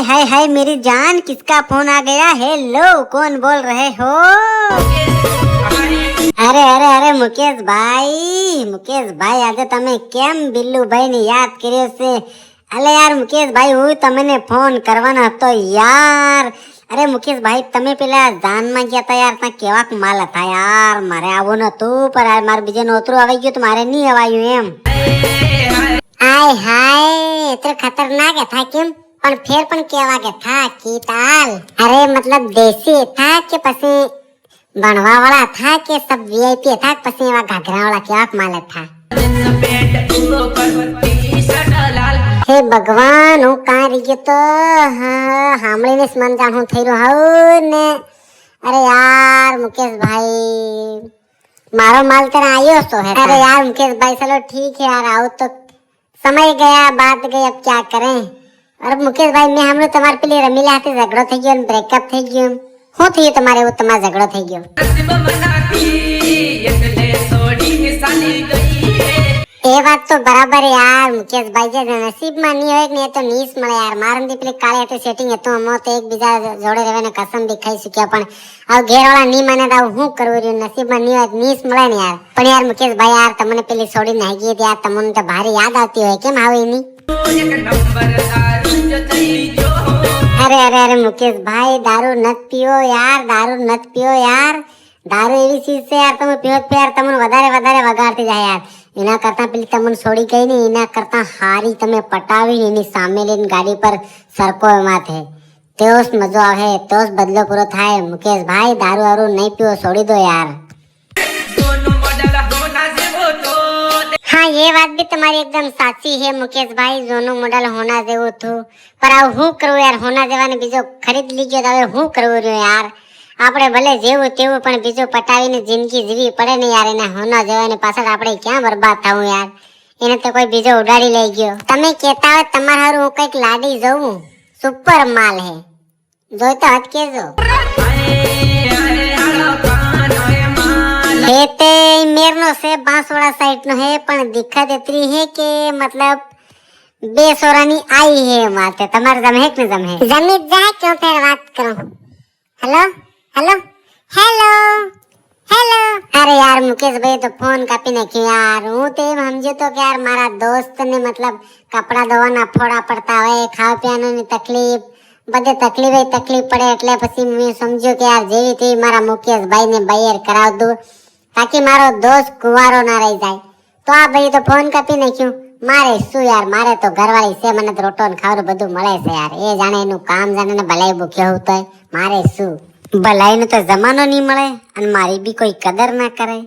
हाय हाय मेरी जान, किसका फोन आ गया? हेलो, कौन बोल रहे हो? अरे अरे अरे मुकेश भाई આજે તમે કેમ બિલ્લુભાઈ ને યાદ કર્યો છે? અલે યાર મુકેશભાઈ, હું તમને ફોન કરવાનો હતો યાર. અરે મુકેશભાઈ, તમે પેલા જાનમાં ગયા તા યાર, ત્યાં કેવાક માલ હતા યાર. મારે આવું નતું, પણ યાર મારે બીજે નોતરું આવી ગયું તો મારે નહીં અવાયું એમ. આય હાય, એટલે ખતરનાક था કેમ? પણ ફેર પણ કેવા કે था की ताल? अरे मतलब देसी था કે પછી ભણવા વાળા था કે सब वीआईपी था પછી એવા ઘાઘરા વાળા કેવાક માલ था? હે ભગવાન, હું કાં રહી ગયો તો સાંભળીને જ મન જાણ હું થઈ રહ્યો હાઉ ને. અરે યાર મુકેશભાઈ, મારો માલ तेरा आयो तो है. अरे यार मुकेशभाई चलो ठीक है यार, आओ तो समय गया बात गई, अब क्या करें. अरे मुकेशભાઈ, મેં હમણાં તમારે પેલી રમીલા હાથે ઝઘડો થઈ ગયો ને બ્રેકઅપ થઈ ગયું. શું થયું તમારે? એવું તમારો ઝઘડો થઈ ગયો? એ વાત તો બરાબર યાર મુકેશભાઈ, જે નસીબમાં નહીં હોય ને એ તો નીસ મળે યાર. મારા પેલી કાળી હાથે સેટિંગ હતું, અમે તો એકબીજા જોડે રહેવાને કસમ બી ખાઈ શક્યા, પણ આવ ઘેરવાળા નહીં માને તો શું કરવું રહ્યું? નસીબમાં નહીં હોય નીસ મળે ને યાર. પણ યાર મુકેશભાઈ, યાર તમને પેલી છોડી નાખી હતી યાર, તમને તો ભારે યાદ આવતી હોય, કેમ આવે એની? અરે અરે અરે મુકેશભાઈ, દારૂ નત પીઓ યાર, દારૂ નત પીઓ યાર. દારૂ એવી ચીજ છે યાર, તમે પીઓ તો યાર તમને વધારે વગાડતી જાય યાર. એના કરતા પેલી તમને છોડી ગઈ ને એના કરતા હારી તમે પટાવી એની સામે લઈને ગાડી પર સરકો માથે, તેઓસ મજો આવે, તેઓસ બદલો પૂરો થાય. મુકેશભાઈ, દારૂ વારૂ નહીં પીવો, છોડી દો યાર. हाँ ये बात भी तुम्हारी एकदम साची है मुकेशभाई, दोनों मॉडल होना जेवो थू, पर अब હું કરું યાર? હોના જેવાને બીજો ખરીદ લીધો તો હવે હું કરવું રહ્યું યાર? આપણે ભલે જેવું તેવું પણ બીજો પટાવીને જિંદગી જીવી પડે ને યાર. એને હોના જેવાને પાછળ આપણે ક્યાં બરબાદ થવું યાર? એને તો કોઈ બીજો ઉડાડી લઈ ગયો. તમે કહેતા હોય તમારા હારું હું કઈક લાડી જવું, સુપર માલ હે, જોઈ તો હટ કેજો. हेते मेरनो से बांसवाड़ा साइड नो है, पण दिक्कत इतनी है कि मतलब बेसोरानी आई है माते. तमार जम है कि जम है? जमी जाए क्यों फिर बात करो. Hello hello hello hello. अरे यार मुकेश भाई तो फोन कापी नाख्यो यार. હું તો એમ સમજ્યો તો કે યાર મારા દોસ્તને મતલબ કપડા ધોવાના ફોડા પડતા હોય, ખાવા પીવાની તકલીફ, બધે તકલીફ પડે, એટલે પછી મેં સમજ્યો કે યાર જેવી તેવી મારા મુકેશભાઈને બૈર કરાવ દઉં, તાકી મારો દોસ્ત કુવારો ના રહી જાય. તો આ ભાઈ તો ફોન કાપી નાખ્યું. મારે શું યાર, મારે તો ઘરવાળી છે, મને તો રોટો ને ખાવાનું બધું મળે છે યાર. એ જાણે એનું કામ જાણે ને ભલાઈ ભૂખ્યો હું તો મારે શું? ભલાઈ ને તો જમાનો નહીં મળે અને મારી બી કોઈ કદર ના કરે.